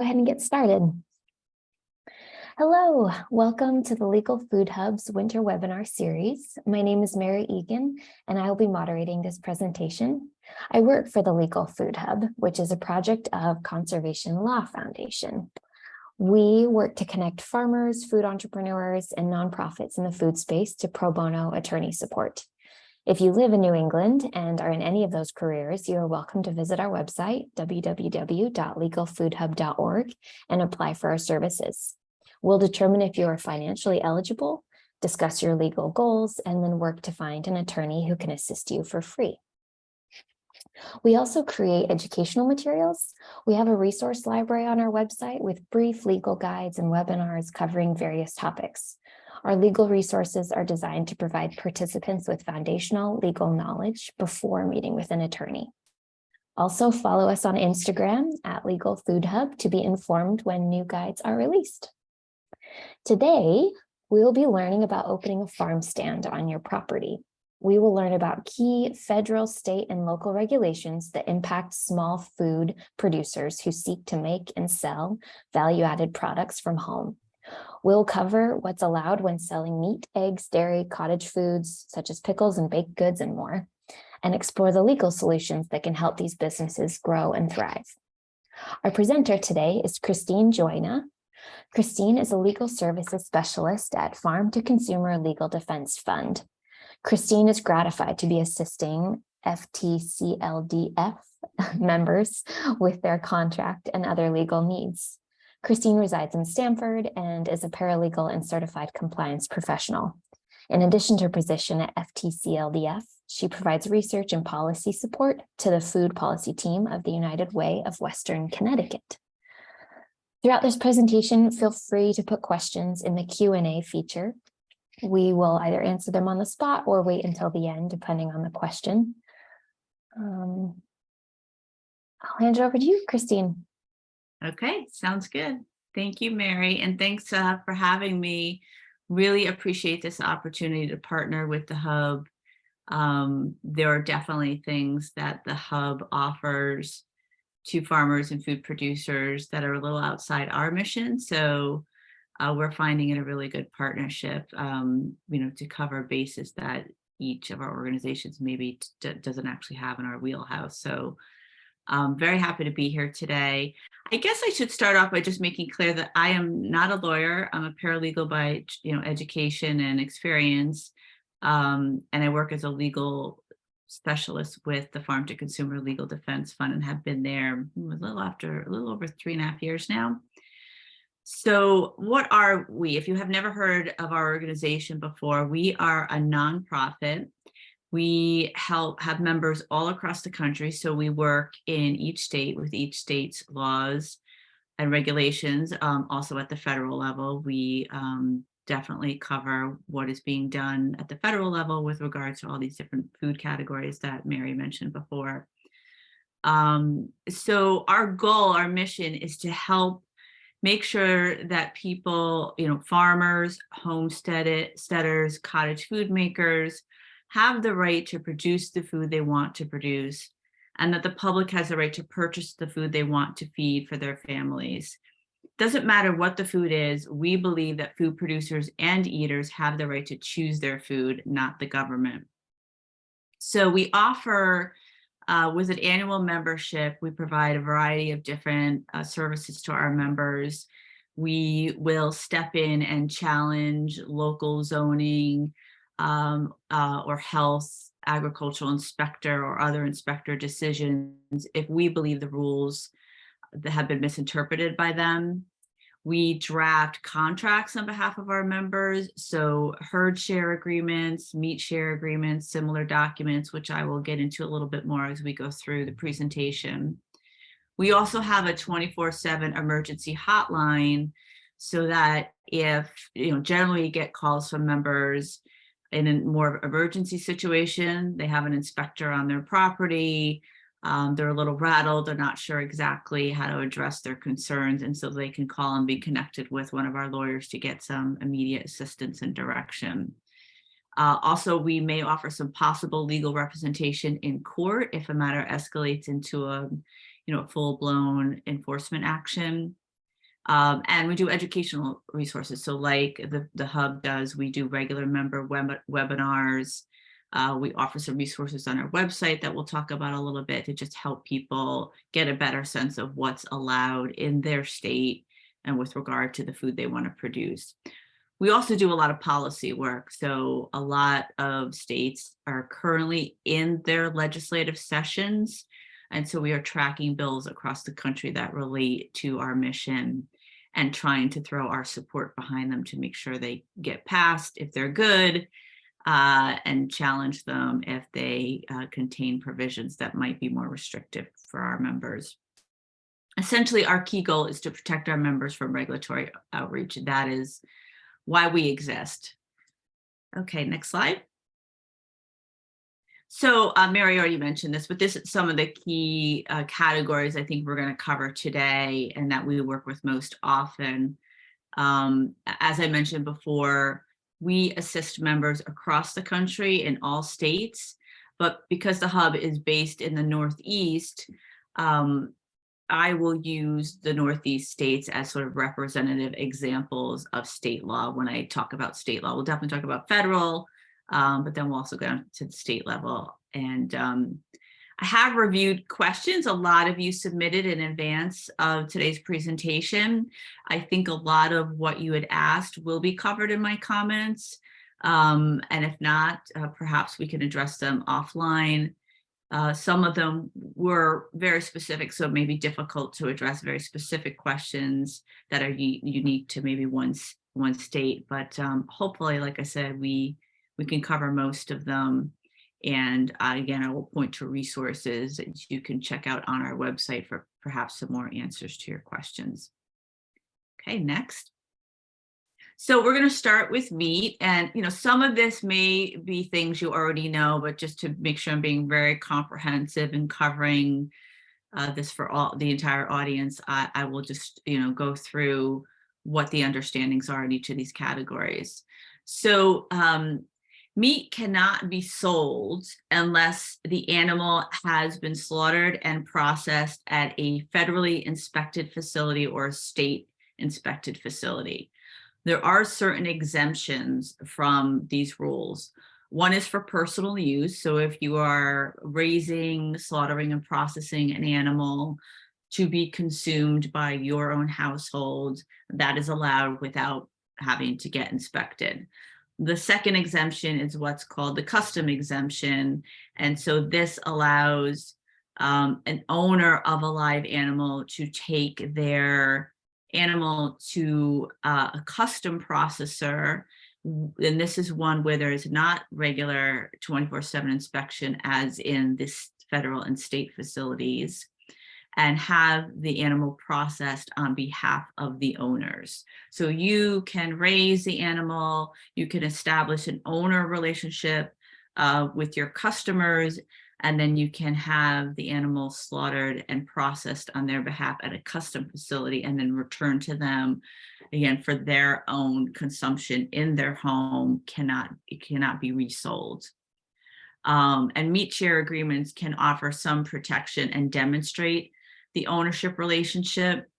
Go ahead and get started. Hello, welcome to the Legal Food Hub's winter webinar series. My name is Mary Egan, and I will be moderating this presentation. I work for the Legal Food Hub, which is a project of Conservation Law Foundation. We work to connect farmers, food entrepreneurs, and nonprofits in the food space to pro bono attorney support. If you live in New England and are in any of those careers, you are welcome to visit our website, www.legalfoodhub.org, and apply for our services. We'll determine if you are financially eligible, discuss your legal goals, and then work to find an attorney who can assist you for free. We also create educational materials. We have a resource library on our website with brief legal guides and webinars covering various topics. Our legal resources are designed to provide participants with foundational legal knowledge before meeting with an attorney. Also follow us on Instagram at Legal Food Hub to be informed when new guides are released. Today, we will be learning about opening a farm stand on your property. We will learn about key federal, state, and local regulations that impact small food producers who seek to make and sell value-added products from home. We'll cover what's allowed when selling meat, eggs, dairy, cottage foods, such as pickles and baked goods and more, and explore the legal solutions that can help these businesses grow and thrive. Our presenter today is Dzujna. Christine is a legal services specialist at Farm to Consumer Legal Defense Fund. Christine is gratified to be assisting FTCLDF members with their contract and other legal needs. Christine resides in Stamford and is a paralegal and certified compliance professional. In addition to her position at FTCLDF, she provides research and policy support to the food policy team of the United Way of Western Connecticut. Throughout this presentation, feel free to put questions in the Q&A feature. We will either answer them on the spot or wait until the end, depending on the question. I'll hand it over to you, Christine. Okay, sounds good. Thank you, Mary, and thanks for having me. Really appreciate this opportunity to partner with the Hub. There are definitely things that the Hub offers to farmers and food producers that are a little outside our mission. So we're finding it a really good partnership, to cover bases that each of our organizations maybe doesn't actually have in our wheelhouse. So I'm very happy to be here today. I guess I should start off by just making clear that I am not a lawyer. I'm a paralegal by education and experience, and I work as a legal specialist with the Farm to Consumer Legal Defense Fund and have been there a little over 3.5 years now. So what are we? If you have never heard of our organization before, we are a nonprofit. We have members all across the country. So we work in each state with each state's laws and regulations. Also at the federal level, we definitely cover what is being done at the federal level with regards to all these different food categories that Mary mentioned before. So our goal, our mission is to help make sure that people, farmers, homesteaders, cottage food makers, have the right to produce the food they want to produce, and that the public has the right to purchase the food they want to feed for their families. Doesn't matter what the food is, we believe that food producers and eaters have the right to choose their food, not the government. So we offer, with an annual membership, we provide a variety of different services to our members. We will step in and challenge local zoning, or health, agricultural inspector, or other inspector decisions if we believe the rules that have been misinterpreted by them. We draft contracts on behalf of our members, so herd share agreements, meat share agreements, similar documents, which I will get into a little bit more as we go through the presentation. We also have a 24/7 emergency hotline so that if, generally you get calls from members in a more emergency situation, they have an inspector on their property, they're a little rattled, they're not sure exactly how to address their concerns, and so they can call and be connected with one of our lawyers to get some immediate assistance and direction. Also, we may offer some possible legal representation in court if a matter escalates into a full-blown enforcement action. And we do educational resources. So like the hub does, we do regular member webinars. We offer some resources on our website that we'll talk about a little bit to just help people get a better sense of what's allowed in their state and with regard to the food they want to produce. We also do a lot of policy work. So a lot of states are currently in their legislative sessions. And so we are tracking bills across the country that relate to our mission and trying to throw our support behind them to make sure they get passed if they're good, and challenge them if they contain provisions that might be more restrictive for our members. Essentially, our key goal is to protect our members from regulatory outreach. That is why we exist. Okay, next slide. So Mary already mentioned this, but this is some of the key categories I think we're going to cover today and that we work with most often. As I mentioned before, we assist members across the country in all states, but because the hub is based in the Northeast, I will use the Northeast states as sort of representative examples of state law when I talk about state law. We'll definitely talk about federal, but then we'll also go to the state level. And I have reviewed questions a lot of you submitted in advance of today's presentation. I think a lot of what you had asked will be covered in my comments. And if not, perhaps we can address them offline. Some of them were very specific, so it may be difficult to address very specific questions that are unique to maybe one state. But hopefully, like I said, we can cover most of them. And again, I will point to resources that you can check out on our website for perhaps some more answers to your questions. Okay, next. So we're going to start with meat, and some of this may be things you already know, but just to make sure I'm being very comprehensive and covering this for the entire audience, I will just go through what the understandings are in each of these categories. So meat cannot be sold unless the animal has been slaughtered and processed at a federally inspected facility or a state inspected facility. There are certain exemptions from these rules. One is for personal use. So if you are raising, slaughtering, and processing an animal to be consumed by your own household, that is allowed without having to get inspected. The second exemption is what's called the custom exemption. And so this allows an owner of a live animal to take their animal to a custom processor. And this is one where there is not regular 24/7 inspection as in this federal and state facilities, and have the animal processed on behalf of the owners. So you can raise the animal, you can establish an owner relationship with your customers, and then you can have the animal slaughtered and processed on their behalf at a custom facility and then returned to them, again, for their own consumption in their home. It cannot be resold. And meat share agreements can offer some protection and demonstrate the ownership relationship.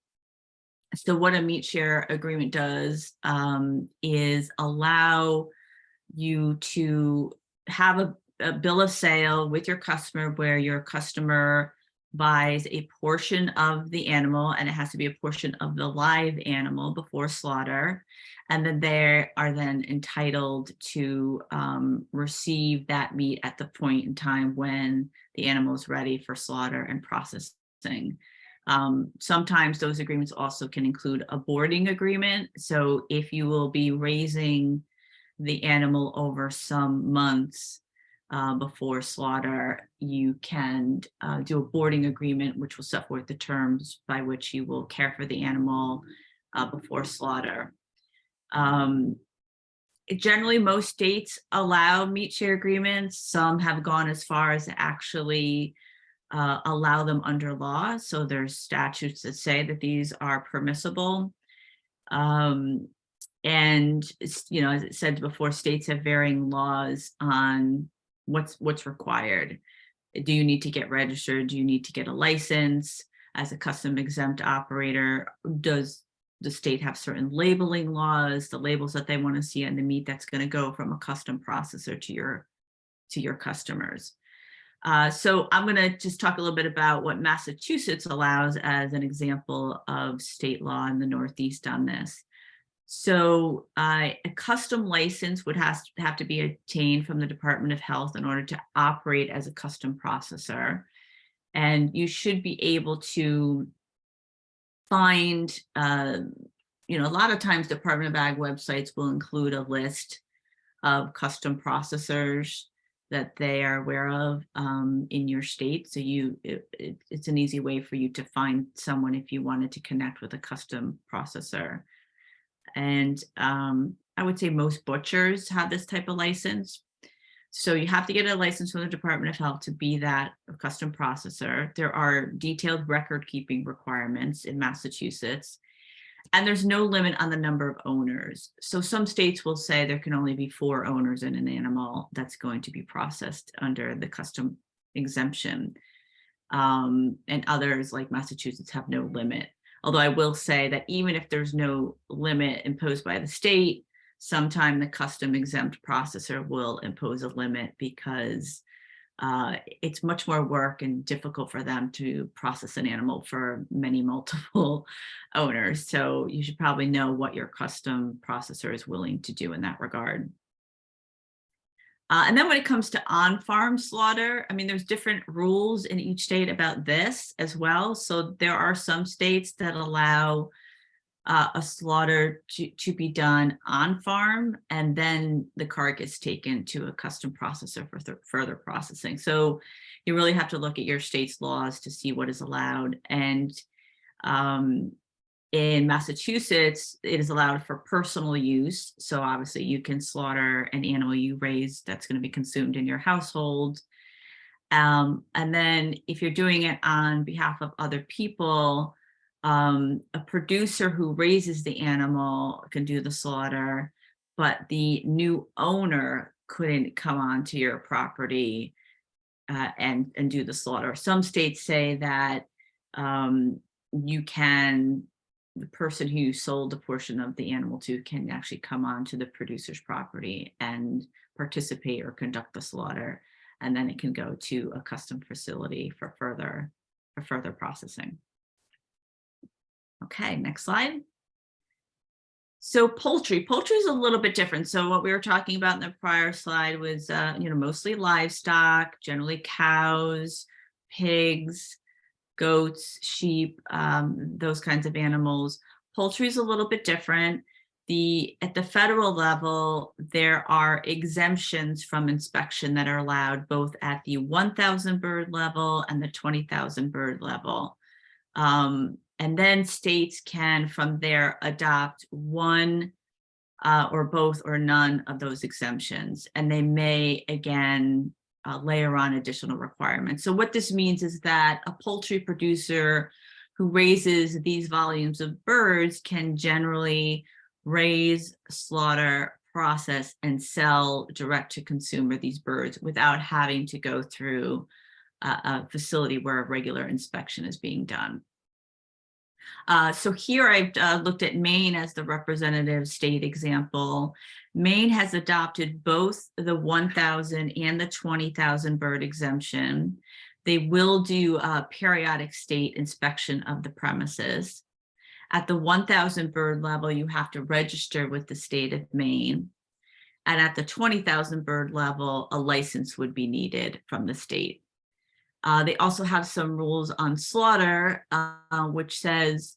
So what a meat share agreement does is allow you to have a bill of sale with your customer where your customer buys a portion of the animal, and it has to be a portion of the live animal before slaughter. And then they are then entitled to receive that meat at the point in time when the animal is ready for slaughter and processing. Sometimes those agreements also can include a boarding agreement. So if you will be raising the animal over some months before slaughter, you can do a boarding agreement, which will set forth the terms by which you will care for the animal before slaughter. Generally, most states allow meat share agreements. Some have gone as far as to actually allow them under law. So there's statutes that say that these are permissible. And, as it said before, states have varying laws on what's required. Do you need to get registered? Do you need to get a license as a custom exempt operator? Does the state have certain labeling laws, the labels that they want to see on the meat that's going to go from a custom processor to your customers. So I'm going to just talk a little bit about what Massachusetts allows as an example of state law in the Northeast on this. So a custom license would have to be obtained from the Department of Health in order to operate as a custom processor. And you should be able to find, a lot of times Department of Ag websites will include a list of custom processors that they are aware of in your state. So it's an easy way for you to find someone if you wanted to connect with a custom processor. And I would say most butchers have this type of license. So you have to get a license from the Department of Health to be that custom processor. There are detailed record keeping requirements in Massachusetts, and there's no limit on the number of owners. So some states will say there can only be 4 owners in an animal that's going to be processed under the custom exemption. And others, like Massachusetts, have no limit. Although I will say that even if there's no limit imposed by the state, sometime the custom exempt processor will impose a limit because it's much more work and difficult for them to process an animal for multiple owners. So you should probably know what your custom processor is willing to do in that regard. And then when it comes to on-farm slaughter, I mean, there's different rules in each state about this as well. So there are some states that allow a slaughter to be done on farm, and then the carcass taken to a custom processor for further processing. So you really have to look at your state's laws to see what is allowed. And in Massachusetts, it is allowed for personal use. So obviously you can slaughter an animal you raise that's going to be consumed in your household. And then if you're doing it on behalf of other people, a producer who raises the animal can do the slaughter, but the new owner couldn't come onto your property and do the slaughter. Some states say that the person who sold a portion of the animal to can actually come onto the producer's property and participate or conduct the slaughter, and then it can go to a custom facility for further processing. Okay, next slide. So poultry is a little bit different. So what we were talking about in the prior slide was, mostly livestock, generally cows, pigs, goats, sheep, those kinds of animals. Poultry is a little bit different. At the federal level, there are exemptions from inspection that are allowed both at the 1,000 bird level and the 20,000 bird level. And then states can, from there, adopt one or both or none of those exemptions. And they may, again, layer on additional requirements. So what this means is that a poultry producer who raises these volumes of birds can generally raise, slaughter, process, and sell direct to consumer these birds without having to go through a facility where a regular inspection is being done. So here I've looked at Maine as the representative state example. Maine has adopted both the 1,000 and the 20,000 bird exemption. They will do a periodic state inspection of the premises. At the 1,000 bird level, you have to register with the state of Maine. And at the 20,000 bird level, a license would be needed from the state. They also have some rules on slaughter, which says,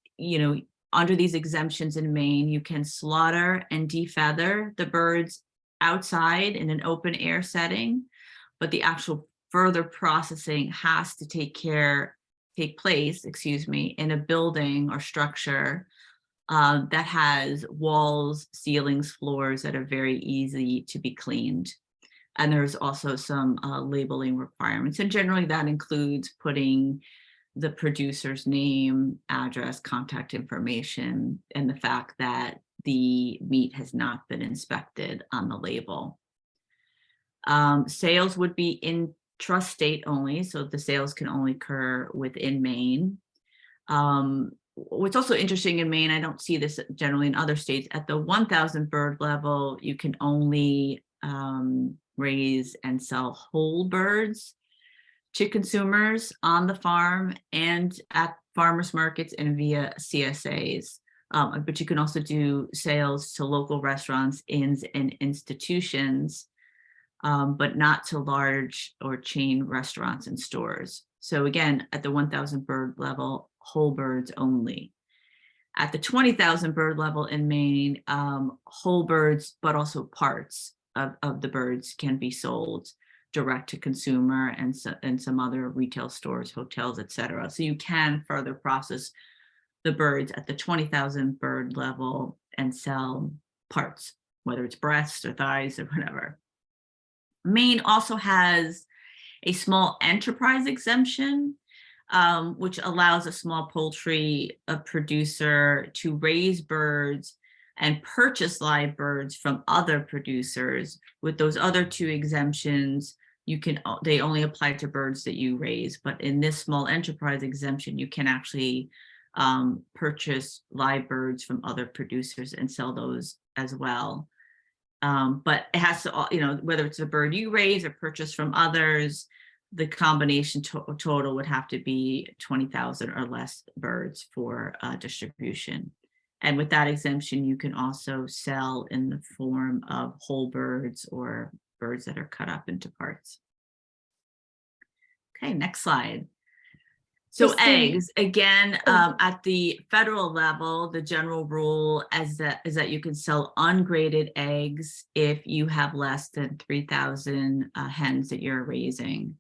under these exemptions in Maine, you can slaughter and defeather the birds outside in an open air setting, but the actual further processing has to take place in a building or structure that has walls, ceilings, floors that are very easy to be cleaned. And there's also some labeling requirements. And generally that includes putting the producer's name, address, contact information, and the fact that the meat has not been inspected on the label. Sales would be intrastate only, so the sales can only occur within Maine. what's also interesting in Maine, I don't see this generally in other states, at the 1,000 bird level, you can only raise and sell whole birds to consumers on the farm and at farmers markets and via CSAs. But you can also do sales to local restaurants, inns, and institutions, but not to large or chain restaurants and stores. So again, at the 1,000 bird level, whole birds only. At the 20,000 bird level in Maine, whole birds, but also parts of the birds can be sold direct to consumer and some other retail stores, hotels, etc. So you can further process the birds at the 20,000 bird level and sell parts, whether it's breasts or thighs or whatever. Maine also has a small enterprise exemption, which allows a small poultry producer to raise birds and purchase live birds from other producers. With those other two exemptions, they only apply to birds that you raise, but in this small enterprise exemption, you can actually purchase live birds from other producers and sell those as well. But it has to, whether it's a bird you raise or purchase from others, the combination total would have to be 20,000 or less birds for distribution. And with that exemption, you can also sell in the form of whole birds or birds that are cut up into parts. Okay, next slide. So eggs, again, at the federal level, the general rule is that you can sell ungraded eggs if you have less than 3,000 hens that you're raising.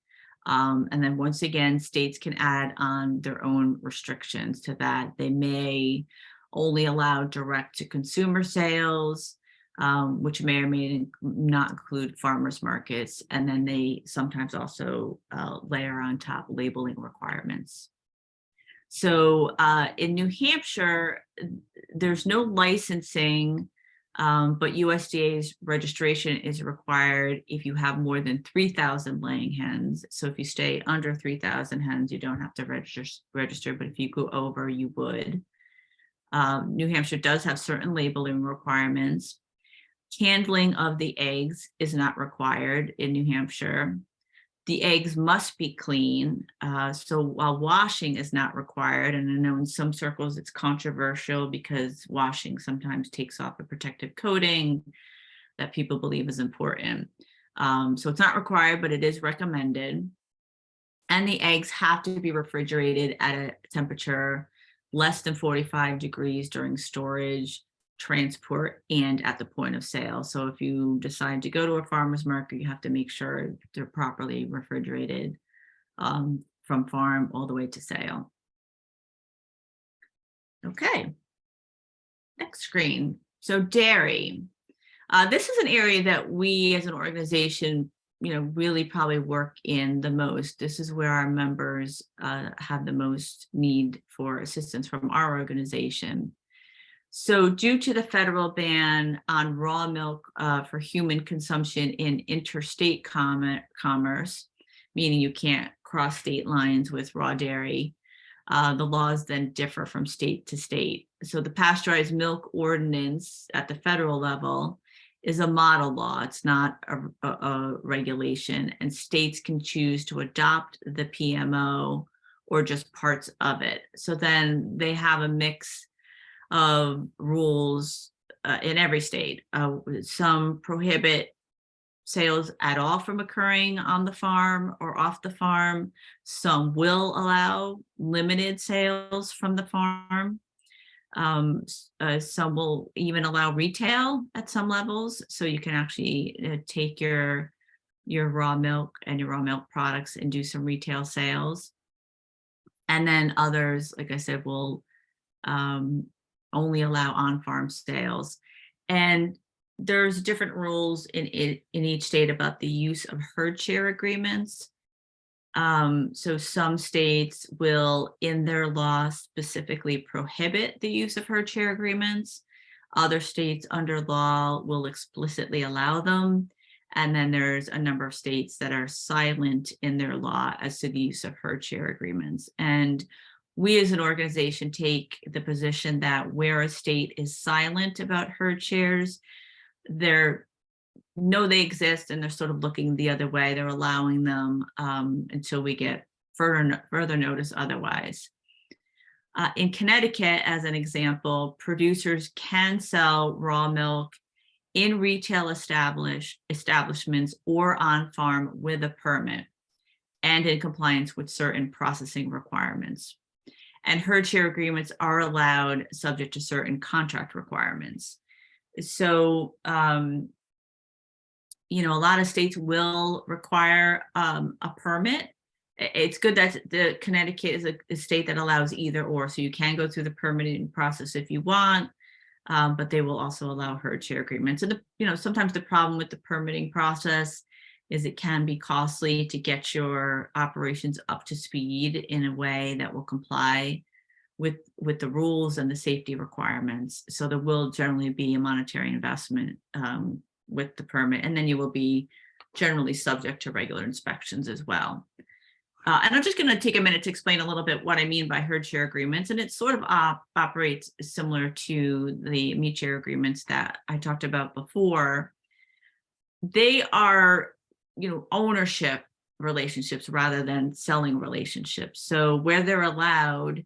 And then once again, states can add on their own restrictions to that. They may only allow direct to consumer sales, which may or may not include farmers markets. And then they sometimes also layer on top labeling requirements. So in New Hampshire, there's no licensing, but USDA's registration is required if you have more than 3,000 laying hens. So if you stay under 3,000 hens, you don't have to register, but if you go over, you would. New Hampshire does have certain labeling requirements. Handling of the eggs is not required in New Hampshire. The eggs must be clean, so while washing is not required, and I know in some circles it's controversial because washing sometimes takes off a protective coating that people believe is important. So it's not required, but it is recommended. And the eggs have to be refrigerated at a temperature less than 45 degrees during storage, transport, and at the point of sale. So if you decide to go to a farmer's market, you have to make sure they're properly refrigerated from farm all the way to sale. Okay, next screen. So dairy. This is an area that we as an organization really probably work in the most. This is where our members have the most need for assistance from our organization. So due to the federal ban on raw milk for human consumption in interstate commerce, meaning you can't cross state lines with raw dairy, the laws then differ from state to state. So the pasteurized milk ordinance at the federal level is a model law. It's not a regulation, and states can choose to adopt the PMO or just parts of it. So then they have a mix of rules in every state. Some prohibit sales at all from occurring on the farm or off the farm. Some will allow limited sales from the farm. Some will even allow retail at some levels, so you can actually take your raw milk and your raw milk products and do some retail sales. And then others, like I said, will only allow on-farm sales. And there's different rules in each state about the use of herd share agreements. So some states will, in their law, specifically prohibit the use of herd share agreements. Other states under law will explicitly allow them. And then there's a number of states that are silent in their law as to the use of herd share agreements. And we as an organization take the position that where a state is silent about herd shares, they're know they exist and they're sort of looking the other way. They're allowing them until we get further notice otherwise. In Connecticut, as an example, producers can sell raw milk in retail establishments or on farm with a permit and in compliance with certain processing requirements. And herd share agreements are allowed subject to certain contract requirements. So, you know, a lot of states will require a permit. It's good that the Connecticut is a state that allows either or, so you can go through the permitting process if you want, but they will also allow herd share agreements. And you know, sometimes the problem with the permitting process is it can be costly to get your operations up to speed in a way that will comply with the rules and the safety requirements. So there will generally be a monetary investment with the permit, and then you will be generally subject to regular inspections as well. And I'm just going to take a minute to explain a little bit what I mean by herd share agreements. And it sort of operates similar to the meat share agreements that I talked about before. They are, you know, ownership relationships rather than selling relationships. So where they're allowed,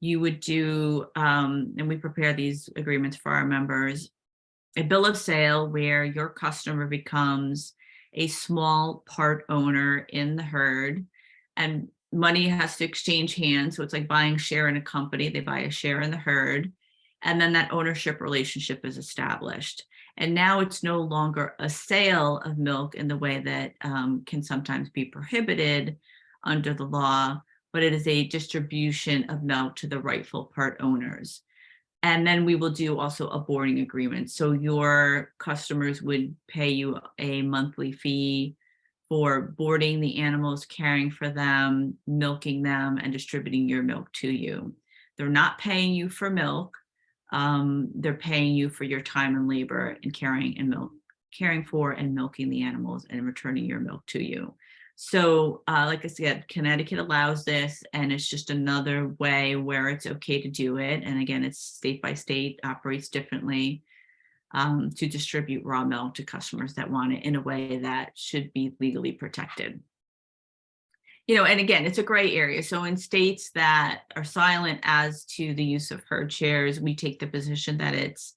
you would do, and we prepare these agreements for our members, a bill of sale where your customer becomes a small part owner in the herd, and money has to exchange hands. So it's like buying a share in a company. They buy a share in the herd, and then that ownership relationship is established. And now it's no longer a sale of milk in the way that can sometimes be prohibited under the law, but it is a distribution of milk to the rightful part owners. And then we will do also a boarding agreement. So your customers would pay you a monthly fee for boarding the animals, caring for them, milking them, and distributing your milk to you. They're not paying you for milk. They're paying you for your time and labor in caring for and milking the animals and returning your milk to you. So like I said, Connecticut allows this, and it's just another way where it's okay to do it. And again, it's state by state, operates differently, to distribute raw milk to customers that want it in a way that should be legally protected. You know, and again, it's a gray area. So in states that are silent as to the use of herd shares, we take the position that it's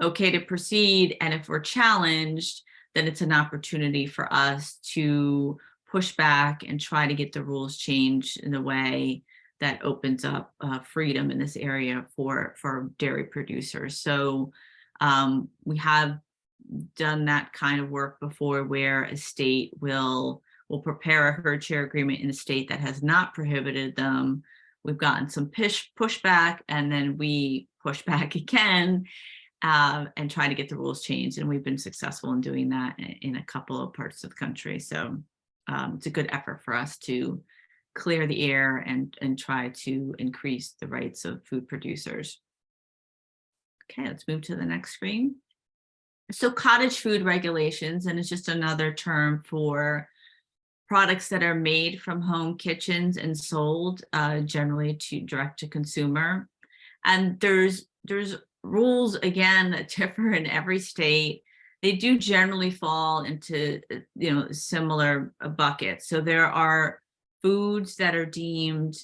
okay to proceed. And if we're challenged, then it's an opportunity for us to push back and try to get the rules changed in a way that opens up freedom in this area for dairy producers. So we have done that kind of work before, where a state will prepare a herd share agreement in a state that has not prohibited them. We've gotten some pushback, and then we push back again and try to get the rules changed. And we've been successful in doing that in a couple of parts of the country. So it's a good effort for us to clear the air and try to increase the rights of food producers. Okay, let's move to the next screen. So cottage food regulations, and it's just another term for products that are made from home kitchens and sold generally to direct to consumer. And there's rules, again, that differ in every state. They do generally fall into, you know, similar buckets. So there are foods that are deemed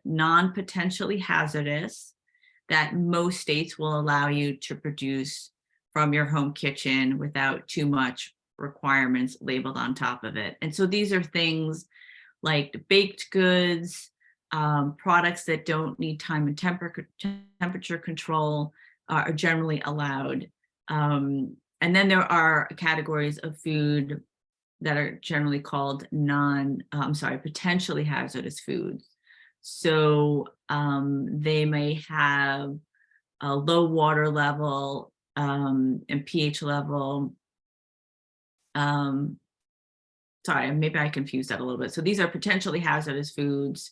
non-potentially hazardous that most states will allow you to produce from your home kitchen without too much requirements labeled on top of it. And so these are things like baked goods, products that don't need time and temperature control are generally allowed. And then there are categories of food that are generally called potentially hazardous foods. So they may have a low water level and pH level. Sorry, maybe I confused that a little bit. So these are potentially hazardous foods.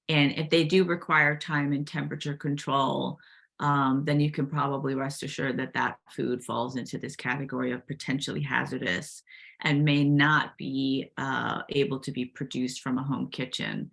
And if they do require time and temperature control, then you can probably rest assured that that food falls into this category of potentially hazardous and may not be able to be produced from a home kitchen.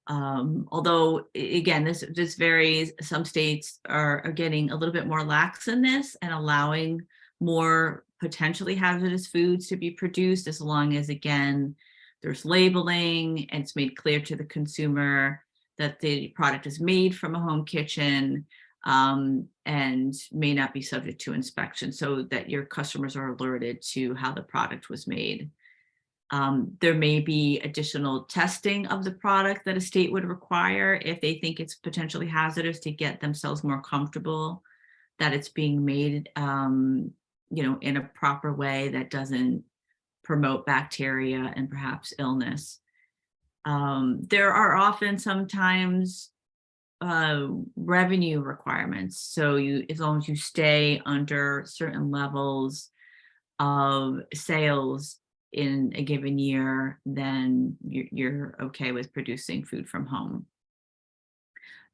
Although again, this varies. Some states are getting a little bit more lax in this and allowing more potentially hazardous foods to be produced, as long as, again, there's labeling and it's made clear to the consumer that the product is made from a home kitchen, and may not be subject to inspection, so that your customers are alerted to how the product was made. There may be additional testing of the product that a state would require if they think it's potentially hazardous, to get themselves more comfortable that it's being made, in a proper way that doesn't promote bacteria and perhaps illness. There are often sometimes revenue requirements. So as long as you stay under certain levels of sales in a given year, then you're okay with producing food from home.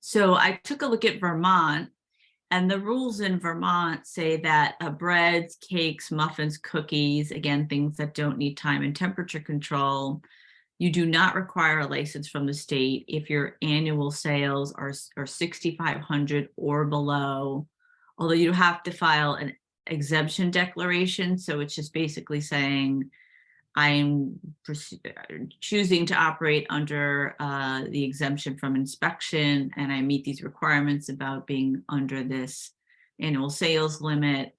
So I took a look at Vermont, and the rules in Vermont say that breads, cakes, muffins, cookies, again, things that don't need time and temperature control, you do not require a license from the state if your annual sales are 6,500 or below, although you have to file an exemption declaration. So it's just basically saying, I'm choosing to operate under the exemption from inspection, and I meet these requirements about being under this annual sales limit.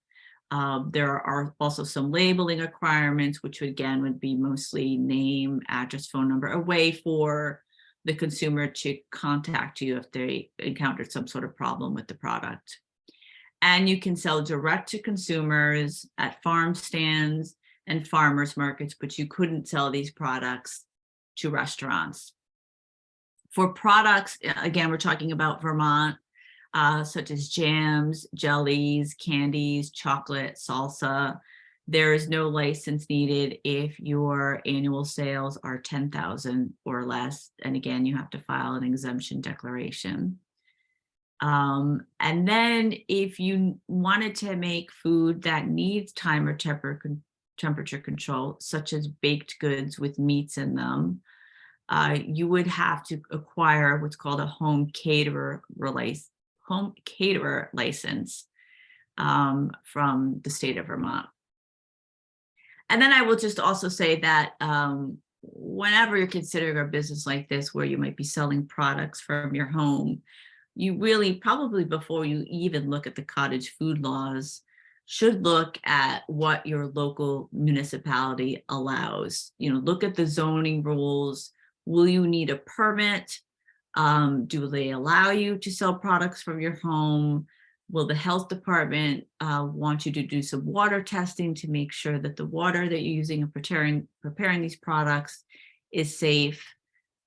There are also some labeling requirements, which again would be mostly name, address, phone number, a way for the consumer to contact you if they encountered some sort of problem with the product. And you can sell direct to consumers at farm stands and farmers markets, but you couldn't sell these products to restaurants. For products, again, we're talking about Vermont, such as jams, jellies, candies, chocolate, salsa. There is no license needed if your annual sales are 10,000 or less. And again, you have to file an exemption declaration. And then if you wanted to make food that needs time or temperature control, such as baked goods with meats in them, you would have to acquire what's called a home caterer license from the state of Vermont. And then I will just also say that whenever you're considering a business like this, where you might be selling products from your home, you really, probably before you even look at the cottage food laws, should look at what your local municipality allows. Look at the zoning rules. Will you need a permit? Do they allow you to sell products from your home? Will the health department want you to do some water testing to make sure that the water that you're using in preparing these products is safe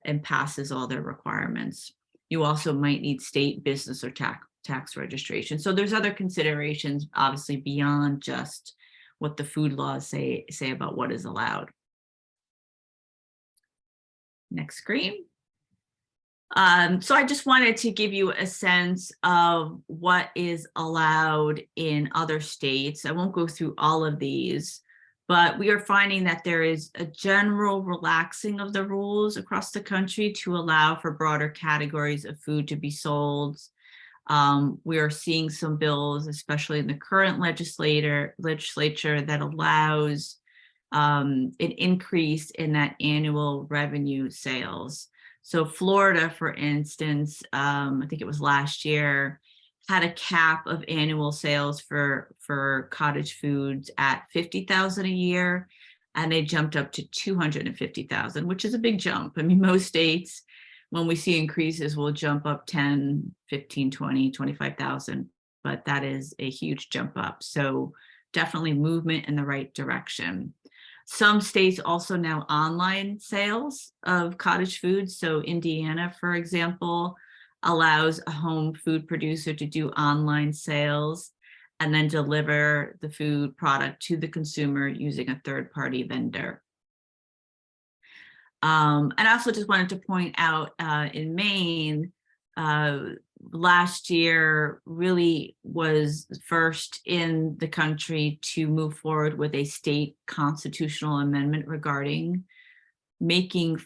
and passes all their requirements? You also might need state business or tax registration. So there's other considerations, obviously, beyond just what the food laws say about what is allowed. Next screen. So I just wanted to give you a sense of what is allowed in other states. I won't go through all of these, but we are finding that there is a general relaxing of the rules across the country to allow for broader categories of food to be sold. We are seeing some bills, especially in the current legislature, that allows an increase in that annual revenue sales. So Florida, for instance, I think it was last year, had a cap of annual sales for cottage foods at 50,000 a year, and they jumped up to 250,000, which is a big jump. I mean, most states, when we see increases, will jump up 10, 15, 20, 25,000, but that is a huge jump up. So definitely movement in the right direction. Some states also now online sales of cottage foods. So Indiana, for example, allows a home food producer to do online sales and then deliver the food product to the consumer using a third-party vendor. And I also just wanted to point out in Maine, last year really was first in the country to move forward with a state constitutional amendment regarding making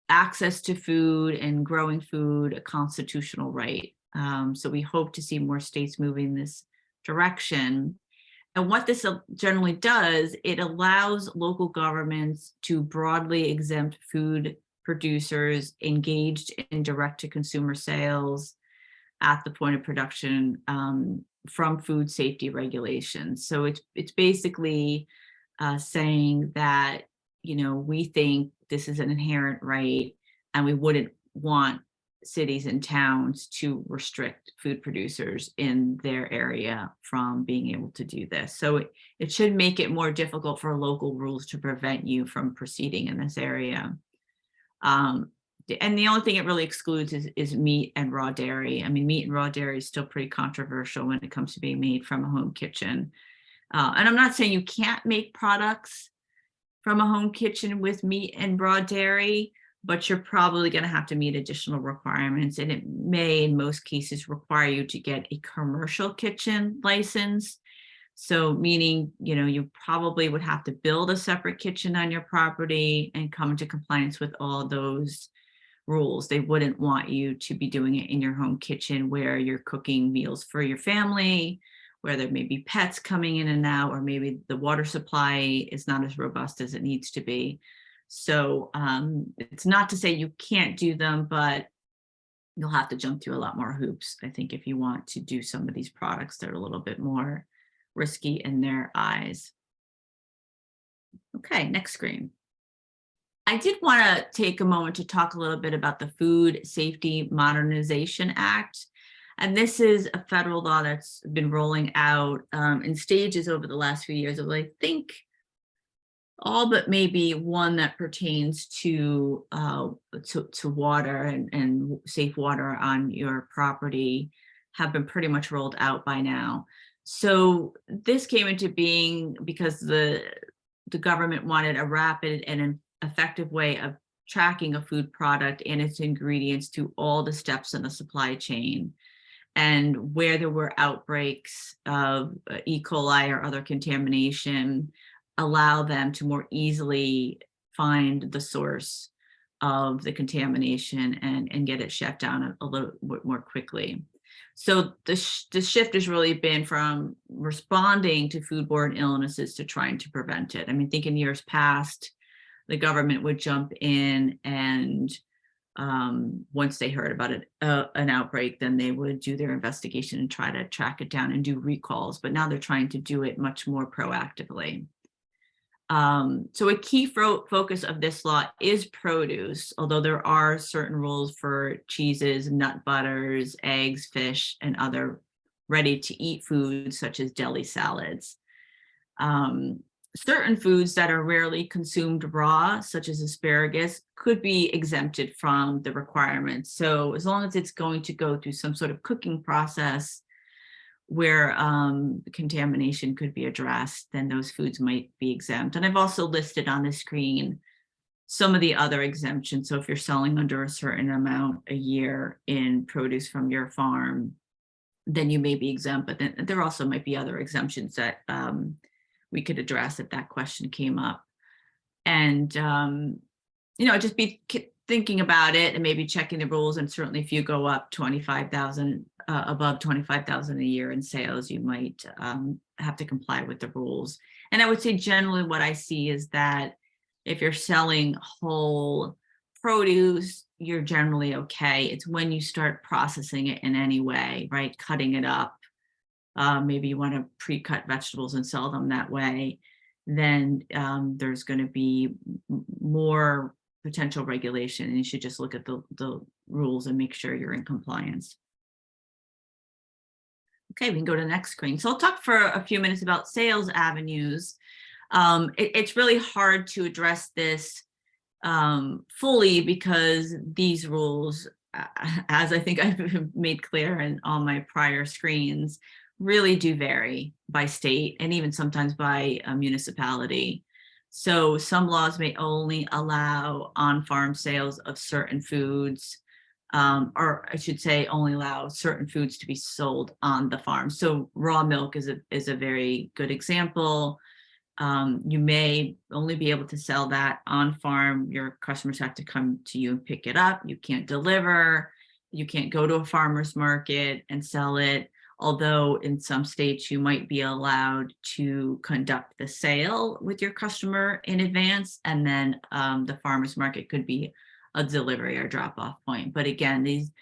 access to food and growing food a constitutional right. So we hope to see more states moving this direction. And what this generally does, it allows local governments to broadly exempt food producers engaged in direct-to-consumer sales at the point of production from food safety regulations. So it's basically saying that, we think this is an inherent right, and we wouldn't want cities and towns to restrict food producers in their area from being able to do this. So it should make it more difficult for local rules to prevent you from proceeding in this area. And the only thing it really excludes is meat and raw dairy. I mean, meat and raw dairy is still pretty controversial when it comes to being made from a home kitchen. And I'm not saying you can't make products from a home kitchen with meat and raw dairy, but you're probably going to have to meet additional requirements, and it may in most cases require you to get a commercial kitchen license. So meaning, you probably would have to build a separate kitchen on your property and come into compliance with all those rules. They wouldn't want you to be doing it in your home kitchen where you're cooking meals for your family, where there may be pets coming in and out, or maybe the water supply is not as robust as it needs to be. So it's not to say you can't do them, but you'll have to jump through a lot more hoops, I think, if you want to do some of these products that are a little bit more risky in their eyes. Okay, next screen. I did want to take a moment to talk a little bit about the Food Safety Modernization Act. And this is a federal law that's been rolling out in stages over the last few years of, I think, all but maybe one that pertains to water and safe water on your property have been pretty much rolled out by now. So this came into being because the government wanted a rapid and an effective way of tracking a food product and its ingredients through all the steps in the supply chain. And where there were outbreaks of E. coli or other contamination, allow them to more easily find the source of the contamination and get it shut down a little bit more quickly. So the shift has really been from responding to foodborne illnesses to trying to prevent it. I mean, think in years past, the government would jump in and once they heard about an outbreak, then they would do their investigation and try to track it down and do recalls. But now they're trying to do it much more proactively. So a key focus of this law is produce, although there are certain rules for cheeses, nut butters, eggs, fish, and other ready-to-eat foods such as deli salads. Certain foods that are rarely consumed raw, such as asparagus, could be exempted from the requirements. So as long as it's going to go through some sort of cooking process where contamination could be addressed, then those foods might be exempt. And I've also listed on the screen some of the other exemptions. So if you're selling under a certain amount a year in produce from your farm, then you may be exempt, but then there also might be other exemptions that we could address if that question came up. And, just be thinking about it and maybe checking the rules. And certainly if you go up 25,000, above 25,000 a year in sales, you might have to comply with the rules. And I would say generally what I see is that if you're selling whole produce, you're generally okay. It's when you start processing it in any way, right? Cutting it up. Maybe you want to pre-cut vegetables and sell them that way, then there's going to be more potential regulation, and you should just look at the rules and make sure you're in compliance. Okay, we can go to the next screen. So I'll talk for a few minutes about sales avenues. It's really hard to address this fully because these rules, as I think I've made clear in all my prior screens, really do vary by state and even sometimes by a municipality. So some laws may only allow on-farm sales of certain foods, or I should say only allow certain foods to be sold on the farm. So raw milk is a very good example. You may only be able to sell that on farm. Your customers have to come to you and pick it up. You can't deliver. You can't go to a farmer's market and sell it. Although in some states you might be allowed to conduct the sale with your customer in advance, and then the farmer's market could be a delivery or drop-off point. But again, these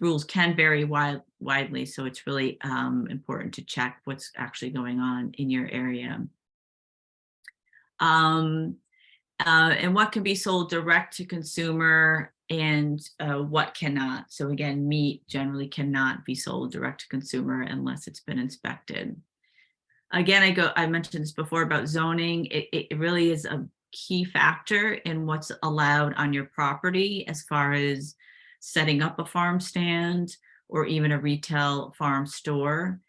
rules can vary widely, so it's really important to check what's actually going on in your area. And what can be sold direct to consumer and what cannot. So again, meat generally cannot be sold direct to consumer unless it's been inspected. Again, I mentioned this before about zoning. It really is a key factor in what's allowed on your property as far as setting up a farm stand or even a retail farm store.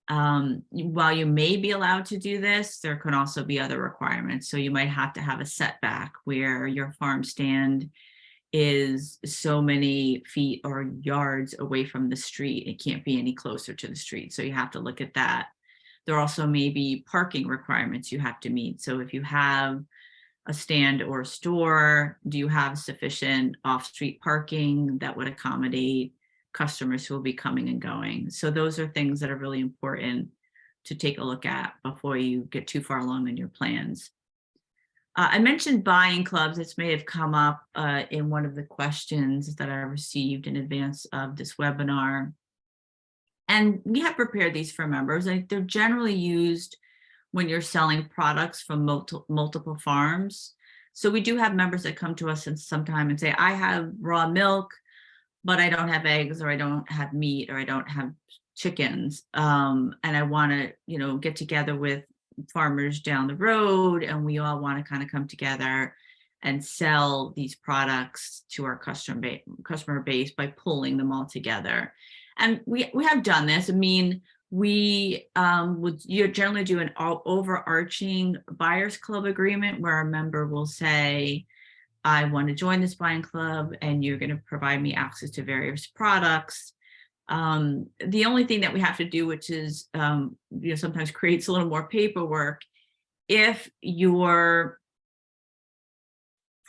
While you may be allowed to do this, there can also be other requirements. So you might have to have a setback where your farm stand is so many feet or yards away from the street. It can't be any closer to the street. So you have to look at that. There also may be parking requirements you have to meet. So if you have a stand or a store, do you have sufficient off-street parking that would accommodate customers who will be coming and going? So those are things that are really important to take a look at before you get too far along in your plans. I mentioned buying clubs. This may have come up in one of the questions that I received in advance of this webinar. And we have prepared these for members. They're generally used when you're selling products from multiple farms. So we do have members that come to us sometime and say, I have raw milk, but I don't have eggs, or I don't have meat, or I don't have chickens. And I want to, get together with farmers down the road, and we all want to kind of come together and sell these products to our customer base by pulling them all together. And we have done this. I mean, we would generally do an overarching buyers club agreement where a member will say, I want to join this buying club and you're going to provide me access to various products. The only thing that we have to do, which is sometimes creates a little more paperwork, if your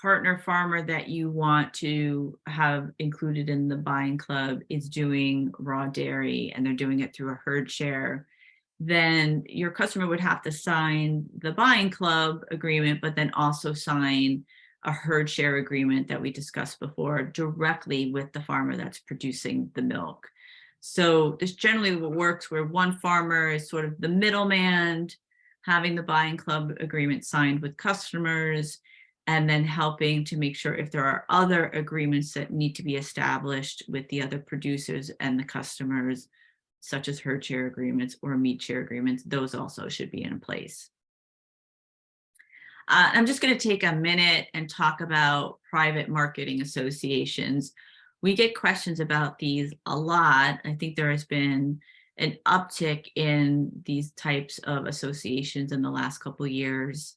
partner farmer that you want to have included in the buying club is doing raw dairy and they're doing it through a herd share, then your customer would have to sign the buying club agreement, but then also sign a herd share agreement that we discussed before directly with the farmer that's producing the milk. So this generally works where one farmer is sort of the middleman, having the buying club agreement signed with customers, and then helping to make sure if there are other agreements that need to be established with the other producers and the customers, such as herd share agreements or meat share agreements, those also should be in place. I'm just going to take a minute and talk about private marketing associations. We get questions about these a lot. I think there has been an uptick in these types of associations in the last couple of years.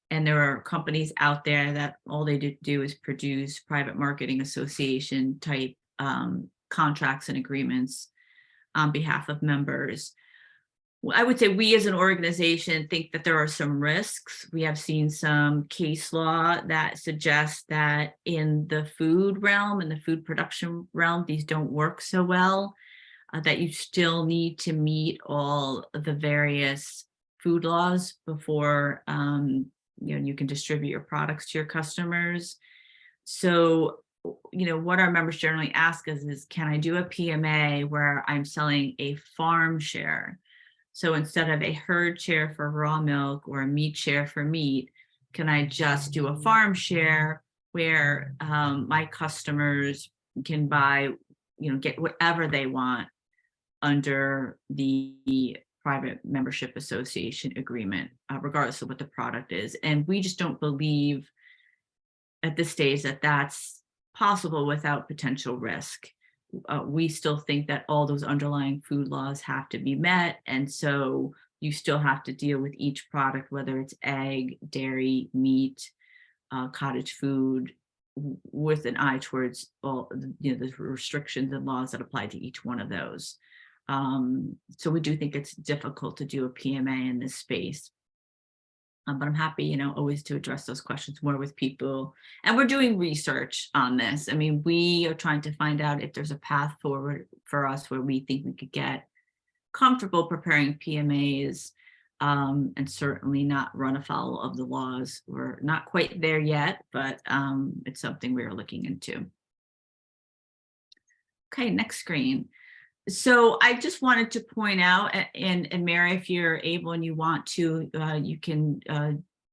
And there are companies out there that all they do is produce private marketing association type contracts and agreements on behalf of members. I would say we as an organization think that there are some risks. We have seen some case law that suggests that in the food realm and the food production realm, these don't work so well, that you still need to meet all the various food laws before you can distribute your products to your customers. So, what our members generally ask us is, can I do a PMA where I'm selling a farm share? So instead of a herd share for raw milk or a meat share for meat, can I just do a farm share where my customers can buy, get whatever they want under the private membership association agreement, regardless of what the product is. And we just don't believe at this stage that that's possible without potential risk. We still think that all those underlying food laws have to be met. And so you still have to deal with each product, whether it's egg, dairy, meat, cottage food, with an eye towards all the restrictions and laws that apply to each one of those. So we do think it's difficult to do a PMA in this space. But I'm happy, always to address those questions more with people. And we're doing research on this. I mean, we are trying to find out if there's a path forward for us where we think we could get comfortable preparing PMAs, and certainly not run afoul of the laws. We're not quite there yet, but it's something we're looking into. Okay, next screen. So I just wanted to point out, and Mary, if you're able and you want to, you can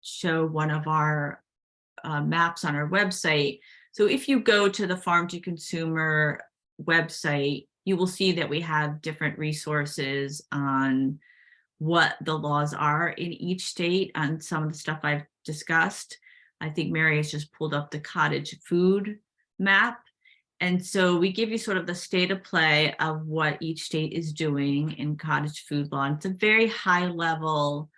show one of our maps on our website. So if you go to the Farm to Consumer website, you will see that we have different resources on what the laws are in each state on some of the stuff I've discussed. I think Mary has just pulled up the cottage food map. And so we give you sort of the state of play of what each state is doing in cottage food law. It's a very high level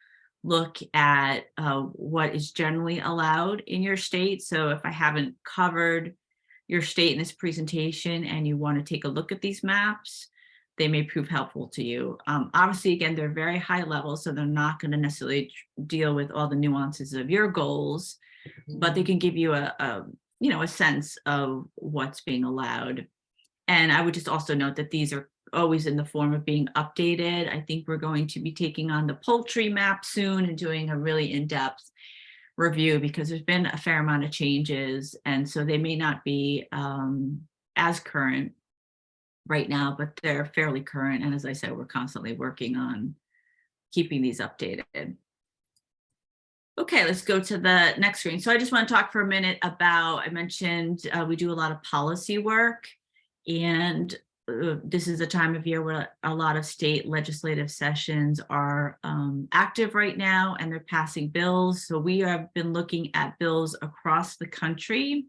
look at what is generally allowed in your state. So if I haven't covered your state in this presentation and you want to take a look at these maps, they may prove helpful to you. Obviously, again, they're very high level, so they're not going to necessarily deal with all the nuances of your goals, but they can give you a sense of what's being allowed. And I would just also note that these are always in the form of being updated. I think we're going to be taking on the poultry map soon and doing a really in-depth review, because there's been a fair amount of changes. And so they may not be as current right now, but they're fairly current. And as I said, we're constantly working on keeping these updated. Okay, let's go to the next screen. So I just want to talk for a minute about, I mentioned we do a lot of policy work, and this is a time of year where a lot of state legislative sessions are active right now, and they're passing bills. So we have been looking at bills across the country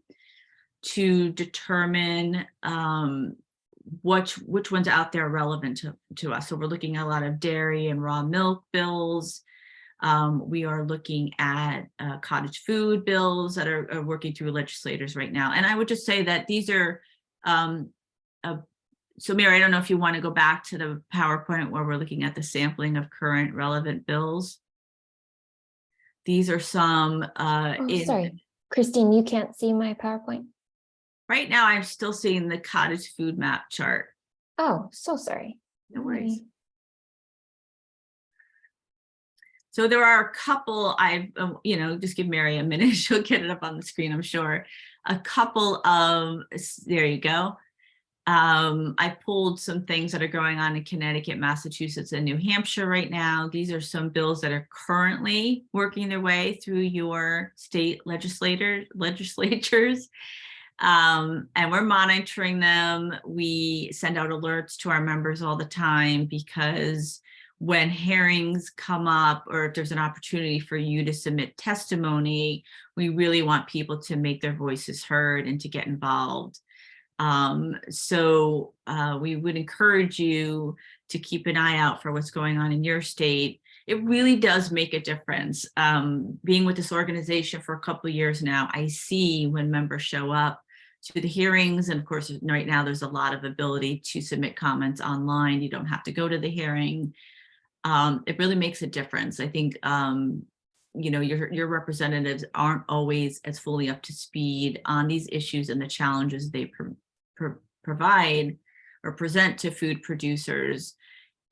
to determine which ones out there are relevant to us. So we're looking at a lot of dairy and raw milk bills. We are looking at cottage food bills that are working through legislators right now. And I would just say that these are, so Mary, I don't know if you want to go back to the PowerPoint where we're looking at the sampling of current relevant bills. These are some. Sorry, Christine, you can't see my PowerPoint? Right now, I'm still seeing the cottage food map chart. Oh, so sorry. No worries. So there are a couple, just give Mary a minute, she'll get it up on the screen, I'm sure. A couple of, there you go. I pulled some things that are going on in Connecticut, Massachusetts, and New Hampshire right now. These are some bills that are currently working their way through your state legislatures. And we're monitoring them. We send out alerts to our members all the time, because when hearings come up, or if there's an opportunity for you to submit testimony, we really want people to make their voices heard and to get involved. So we would encourage you to keep an eye out for what's going on in your state. It really does make a difference. Being with this organization for a couple of years now, I see when members show up to the hearings, and of course, right now there's a lot of ability to submit comments online. You don't have to go to the hearing. It really makes a difference. I think, your representatives aren't always as fully up to speed on these issues and the challenges they provide or present to food producers.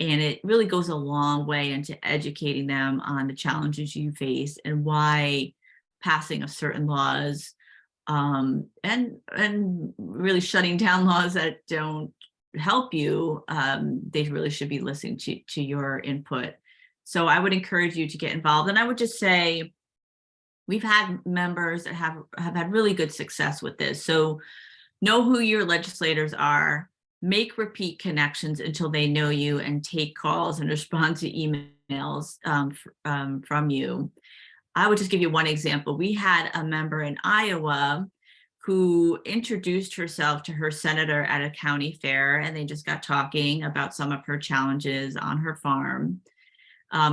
And it really goes a long way into educating them on the challenges you face and why passing of certain laws and really shutting down laws that don't help you, they really should be listening to your input. So I would encourage you to get involved. And I would just say, we've had members that have had really good success with this. So know who your legislators are, make repeat connections until they know you, and take calls and respond to emails from you. I would just give you one example. We had a member in Iowa who introduced herself to her senator at a county fair, and they just got talking about some of her challenges on her farm.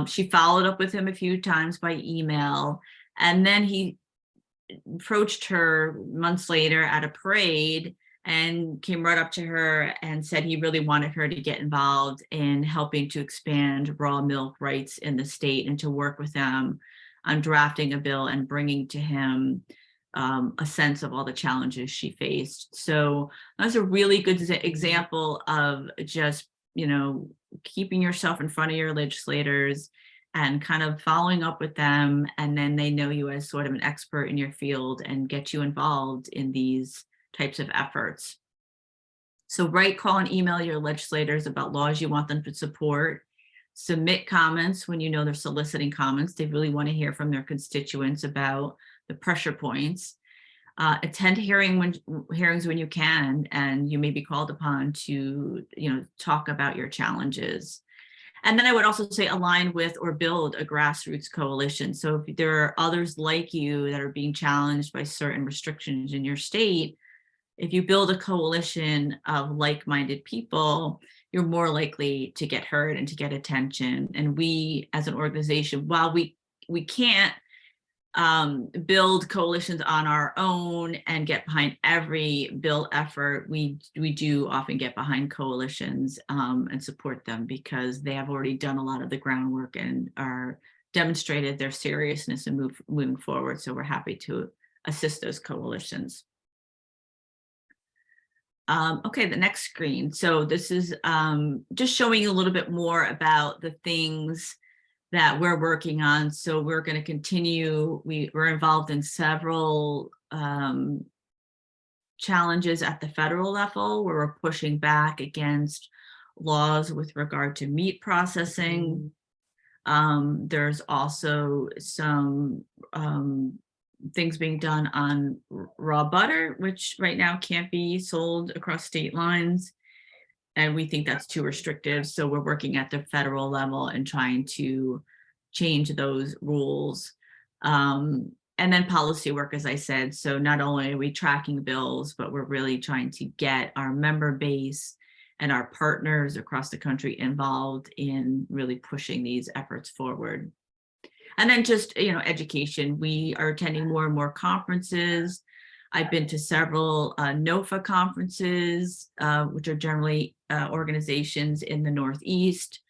She followed up with him a few times by email, and then he approached her months later at a parade and came right up to her and said he really wanted her to get involved in helping to expand raw milk rights in the state and to work with them on drafting a bill and bringing to him a sense of all the challenges she faced. So that's a really good example of just, keeping yourself in front of your legislators and kind of following up with them. And then they know you as sort of an expert in your field and get you involved in these types of efforts. So write, call, and email your legislators about laws you want them to support. Submit comments when you know they're soliciting comments. They really want to hear from their constituents about the pressure points. Attend hearings when you can, and you may be called upon to, talk about your challenges. And then I would also say align with or build a grassroots coalition. So if there are others like you that are being challenged by certain restrictions in your state, if you build a coalition of like-minded people, you're more likely to get heard and to get attention. And we, as an organization, while we can't build coalitions on our own and get behind every bill effort, we do often get behind coalitions and support them because they have already done a lot of the groundwork and are demonstrated their seriousness and moving forward. So we're happy to assist those coalitions. Okay, the next screen. So this is just showing you a little bit more about the things that we're working on. So we're going to continue. We're involved in several challenges at the federal level where we're pushing back against laws with regard to meat processing. There's also some things being done on raw butter, which right now can't be sold across state lines. And we think that's too restrictive. So we're working at the federal level and trying to change those rules. And then policy work, as I said. So not only are we tracking bills, but we're really trying to get our member base and our partners across the country involved in really pushing these efforts forward. And then just, education. We are attending more and more conferences. I've been to several NOFA conferences, which are generally organizations in the Northeast,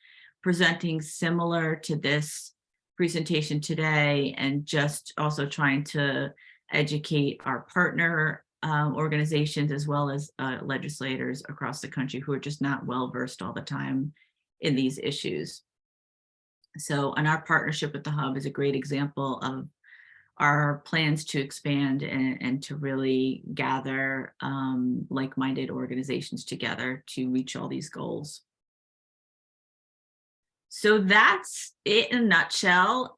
presenting similar to this presentation today, and just also trying to educate our partner organizations as well as legislators across the country who are just not well versed all the time in these issues. So, and our partnership with the Hub is a great example of our plans to expand and to really gather like-minded organizations together to reach all these goals. So that's it in a nutshell.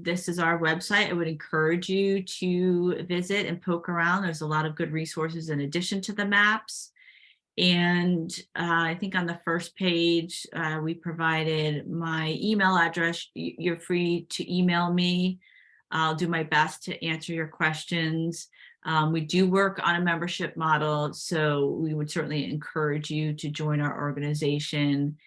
This is our website. I would encourage you to visit and poke around. There's a lot of good resources in addition to the maps. And I think on the first page, we provided my email address. You're free to email me. I'll do my best to answer your questions. We do work on a membership model, so we would certainly encourage you to join our organization.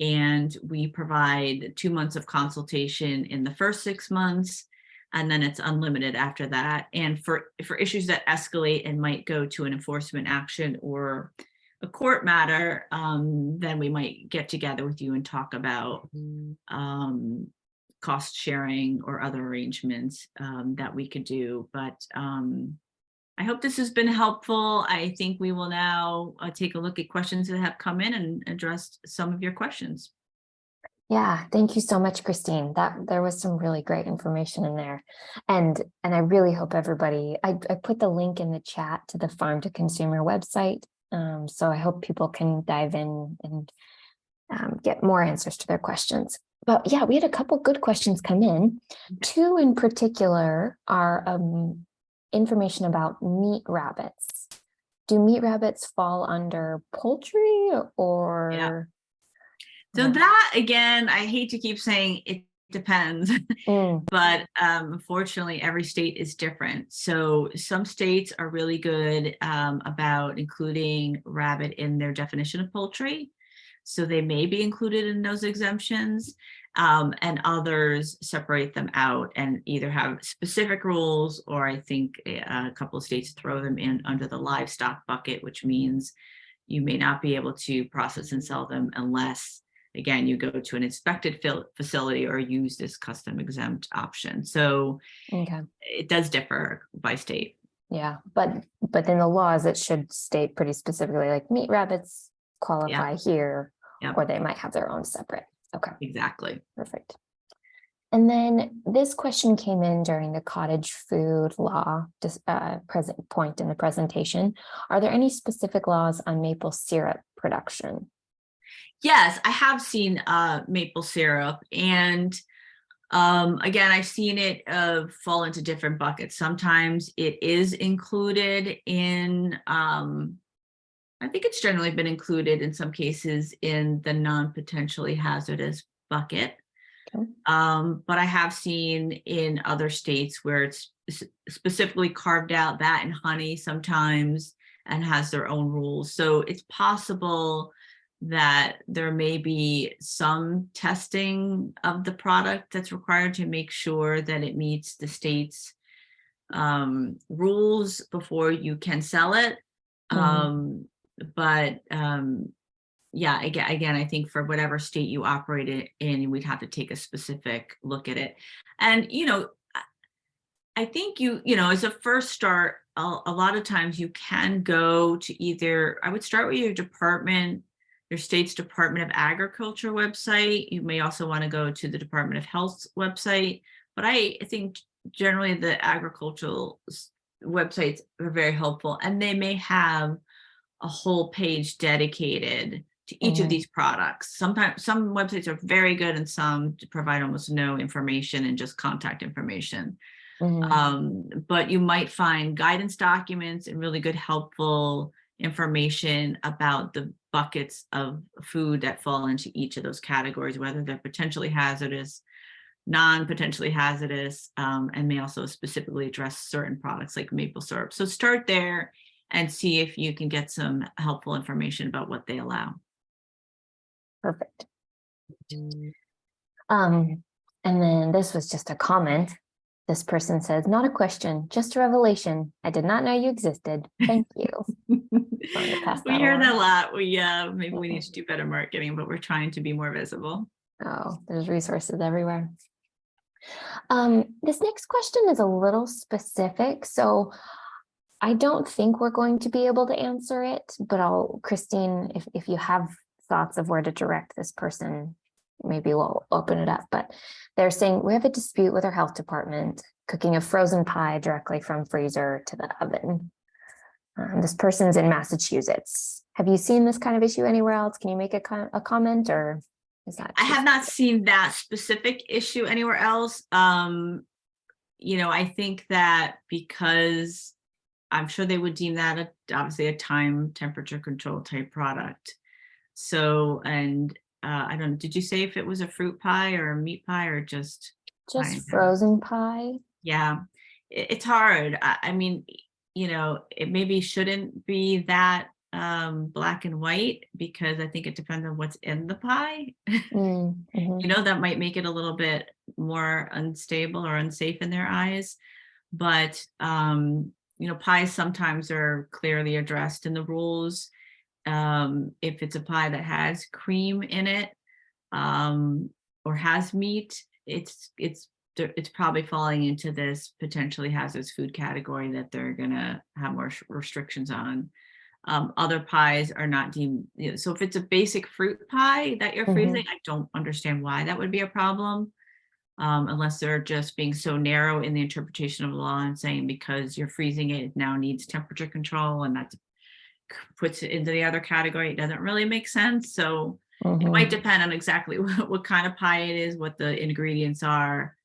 And we provide 2 months of consultation in the first 6 months, and then it's unlimited after that. And for issues that escalate and might go to an enforcement action or a court matter, then we might get together with you and talk about cost sharing or other arrangements that we could do. But I hope this has been helpful. I think we will now take a look at questions that have come in and address some of your questions. Yeah, thank you so much, Christine. There was some really great information in there. And I really hope everybody, I put the link in the chat to the Farm to Consumer website. So I hope people can dive in and get more answers to their questions. But yeah, we had a couple good questions come in. Two in particular are information about meat rabbits. Do meat rabbits fall under poultry or? Yeah. So that, again, I hate to keep saying it depends, but unfortunately, every state is different. So some states are really good about including rabbit in their definition of poultry. So they may be included in those exemptions, and others separate them out and either have specific rules, or I think a couple of states throw them in under the livestock bucket, which means you may not be able to process and sell them unless again, you go to an inspected facility or use this custom exempt option. So Okay. it does differ by state. Yeah, but in the laws, it should state pretty specifically, like meat rabbits qualify here, Yeah. or they might have their own separate. Okay, Exactly. perfect. And then this question came in during the cottage food law present point in the presentation. Are there any specific laws on maple syrup production? Yes, I have seen maple syrup, and again, I've seen it fall into different buckets. Sometimes it is included in, I think it's generally been included in some cases in the non-potentially hazardous bucket. Okay. But I have seen in other states where it's specifically carved out, that and honey sometimes, and has their own rules. So it's possible that there may be some testing of the product that's required to make sure that it meets the state's rules before you can sell it. But yeah, again, I think for whatever state you operate it in, we'd have to take a specific look at it. And, I think as a first start, a lot of times you can go to either, I would start with your state's Department of Agriculture website. You may also want to go to the Department of Health's website, but I think generally the agricultural websites are very helpful, and they may have a whole page dedicated to each of these products. Sometimes some websites are very good and some provide almost no information and just contact information. But you might find guidance documents and really good helpful information about the buckets of food that fall into each of those categories, whether they're potentially hazardous, non-potentially hazardous, and may also specifically address certain products like maple syrup. So start there and see if you can get some helpful information about what they allow. Perfect. And then this was just a comment. This person says, not a question, just a revelation. I did not know you existed. Thank you. We hear that a lot. Maybe we need to do better marketing, but we're trying to be more visible. Oh, there's resources everywhere. This next question is a little specific, so I don't think we're going to be able to answer it, but Christine, if you have thoughts of where to direct this person, maybe we'll open it up. But they're saying, we have a dispute with our health department, cooking a frozen pie directly from freezer to the oven. This person's in Massachusetts. Have you seen this kind of issue anywhere else? Can you make a comment, or is that? I have not seen that specific issue anywhere else. I think that because I'm sure they would deem that obviously a time temperature control type product. So, and I don't know, did you say if it was a fruit pie or a meat pie or just frozen pie? Yeah, it's hard. I mean, it maybe shouldn't be that black and white, because I think it depends on what's in the pie. That might make it a little bit more unstable or unsafe in their eyes. But pies sometimes are clearly addressed in the rules. If it's a pie that has cream in it, or has meat, it's probably falling into this potentially hazardous food category that they're gonna have more restrictions on. Other pies are not deemed, so if it's a basic fruit pie that you're freezing, I don't understand why that would be a problem. Unless they're just being so narrow in the interpretation of the law and saying because you're freezing it now needs temperature control, and that puts it into the other category. It doesn't really make sense. So it might depend on exactly what kind of pie it is, what the ingredients are,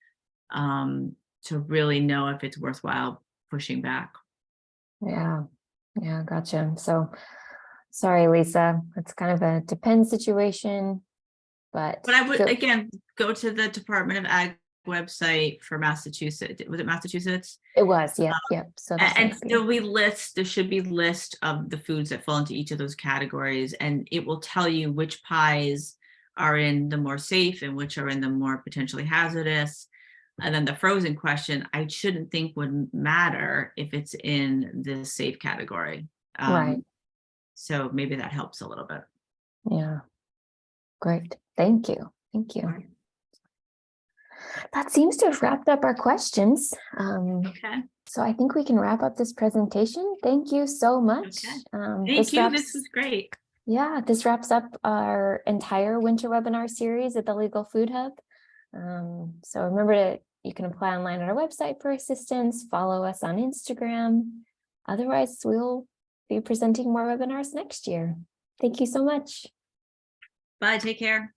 to really know if it's worthwhile pushing back. Yeah, gotcha. So sorry, Lisa, it's kind of a depends situation. But I would, again, go to the Department of Ag website for Massachusetts. Was it Massachusetts? It was, yeah. So and there should be list of the foods that fall into each of those categories, and it will tell you which pies are in the more safe and which are in the more potentially hazardous. And then the frozen question, I shouldn't think would matter if it's in the safe category. Right. So maybe that helps a little bit. Yeah. Great. Thank you. Thank you. That seems to have wrapped up our questions. Okay. So I think we can wrap up this presentation. Thank you so much. Okay. This Thank you. wraps, This was great. yeah, this wraps up our entire winter webinar series at the Legal Food Hub. So remember you can apply online on our website for assistance, follow us on Instagram. Otherwise, we'll be presenting more webinars next year. Thank you so much. Bye. Take care.